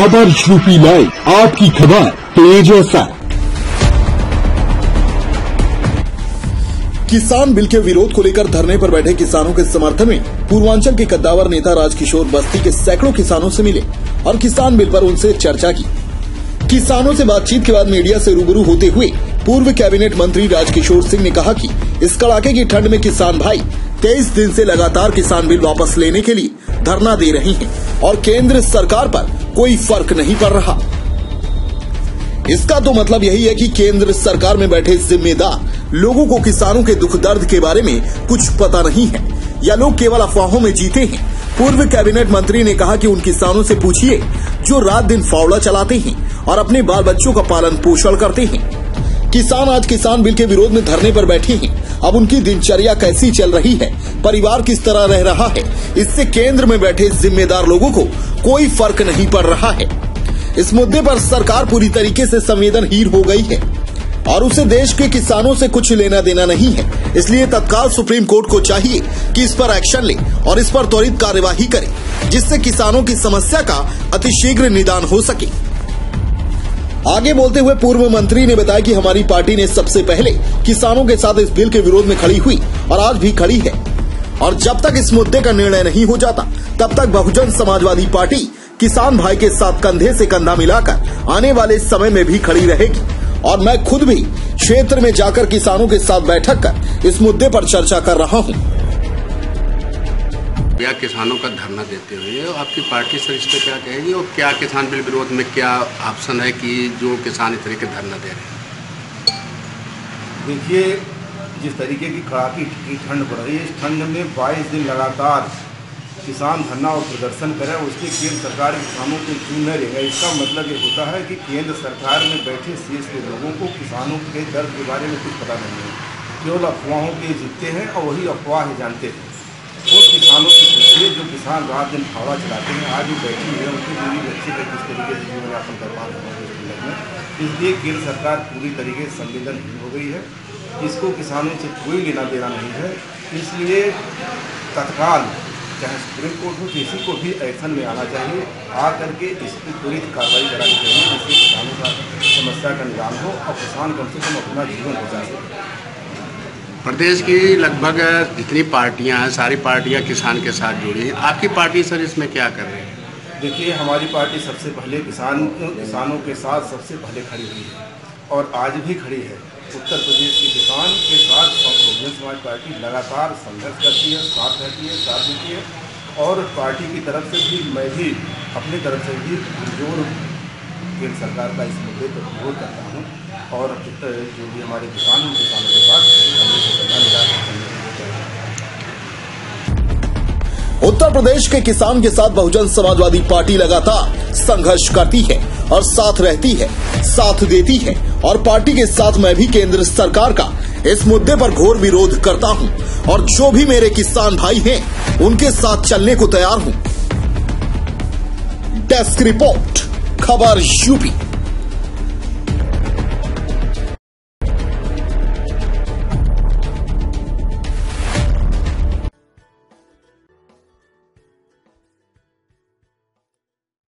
खबर UP live, आपकी खबर तेज असर। किसान बिल के विरोध को लेकर धरने पर बैठे किसानों के समर्थन में पूर्वांचल के कद्दावर नेता राजकिशोर बस्ती के सैकड़ों किसानों से मिले और किसान बिल पर उनसे चर्चा की। किसानों से बातचीत के बाद मीडिया से रूबरू होते हुए पूर्व कैबिनेट मंत्री राजकिशोर सिंह ने कहा कि इस कड़ाके की ठंड में किसान भाई 23 दिन से लगातार किसान बिल वापस लेने के लिए धरना दे रहे हैं और केंद्र सरकार पर कोई फर्क नहीं पड़ रहा। इसका तो मतलब यही है कि केंद्र सरकार में बैठे जिम्मेदार लोगों को किसानों के दुख दर्द के बारे में कुछ पता नहीं है या लोग केवल अफवाहों में जीते हैं। पूर्व कैबिनेट मंत्री ने कहा कि उन किसानों से पूछिए जो रात दिन फावड़ा चलाते हैं और अपने बाल बच्चों का पालन पोषण करते हैं। किसान आज किसान बिल के विरोध में धरने पर बैठे हैं। अब उनकी दिनचर्या कैसी चल रही है, परिवार किस तरह रह रहा है, इससे केंद्र में बैठे जिम्मेदार लोगों को कोई फर्क नहीं पड़ रहा है। इस मुद्दे पर सरकार पूरी तरीके से संवेदनहीन हो गई है और उसे देश के किसानों से कुछ लेना देना नहीं है। इसलिए तत्काल सुप्रीम कोर्ट को चाहिए कि इस पर एक्शन ले और इस पर त्वरित कार्यवाही करे, जिससे किसानों की समस्या का अतिशीघ्र निदान हो सके। आगे बोलते हुए पूर्व मंत्री ने बताया कि हमारी पार्टी ने सबसे पहले किसानों के साथ इस बिल के विरोध में खड़ी हुई और आज भी खड़ी है और जब तक इस मुद्दे का निर्णय नहीं हो जाता तब तक बहुजन समाजवादी पार्टी किसान भाई के साथ कंधे से कंधा मिलाकर आने वाले समय में भी खड़ी रहेगी। और मैं खुद भी क्षेत्र में जाकर किसानों के साथ बैठक कर इस मुद्दे पर चर्चा कर रहा हूं। या किसानों का धरना देते हुए आपकी पार्टी सर इस पर क्या कहेगी और क्या किसान बिल विरोध में क्या ऑप्शन है कि जो किसान इस तरीके धरना दे रहे हैं? देखिए, जिस तरीके की कड़ाकी की ठंड पड़ रही है, इस ठंड में 22 दिन लगातार किसान धरना और प्रदर्शन करें, उसकी केंद्र सरकार किसानों को क्यों न लेगा। इसका मतलब ये होता है कि केंद्र सरकार में बैठे शीर्ष के लोगों को किसानों के दर्द के बारे में कुछ पता नहीं है, केवल अफवाहों के जीतते हैं और वही अफवाह ही जानते हैं। वो किसानों से पूछिए जो किसान रात दिन फावड़ा चलाते हैं, आज भी बैठी हुई है, उनकी बीवी बच्चे का किस तरीके से जीवन यापन कर पा रहे हैं में। इसलिए केंद्र सरकार पूरी तरीके से संवेदनहीन हो गई है, इसको किसानों से कोई लेना देना नहीं है। इसलिए तत्काल चाहे सुप्रीम कोर्ट हो, किसी को भी एक्शन में आना चाहिए, आ करके इस पर त्वरित कार्रवाई करानी चाहिए, जिससे किसानों का समस्या का निदान हो और किसान कम से कम अपना जीवन बचा सके। प्रदेश की लगभग जितनी पार्टियां हैं सारी पार्टियां किसान के साथ जुड़ी हैं। आपकी पार्टी सर इसमें क्या कर रही है? देखिए, हमारी पार्टी सबसे पहले किसानों के साथ सबसे पहले खड़ी हुई है और आज भी खड़ी है। उत्तर प्रदेश के किसान के साथ बहुजन समाज पार्टी लगातार संघर्ष करती है, साथ रहती है, साथ देती है और पार्टी की तरफ से भी मैं भी अपनी तरफ से भी जोर केंद्र सरकार का इस मुद्दे पर विरोध करता हूँ और जो भी हमारे किसानों के साथ उत्तर प्रदेश के किसान के साथ बहुजन समाजवादी पार्टी लगातार संघर्ष करती है और साथ रहती है, साथ देती है और पार्टी के साथ मैं भी केंद्र सरकार का इस मुद्दे पर घोर विरोध करता हूं और जो भी मेरे किसान भाई हैं उनके साथ चलने को तैयार हूं। डेस्क रिपोर्ट, खबर यूपी।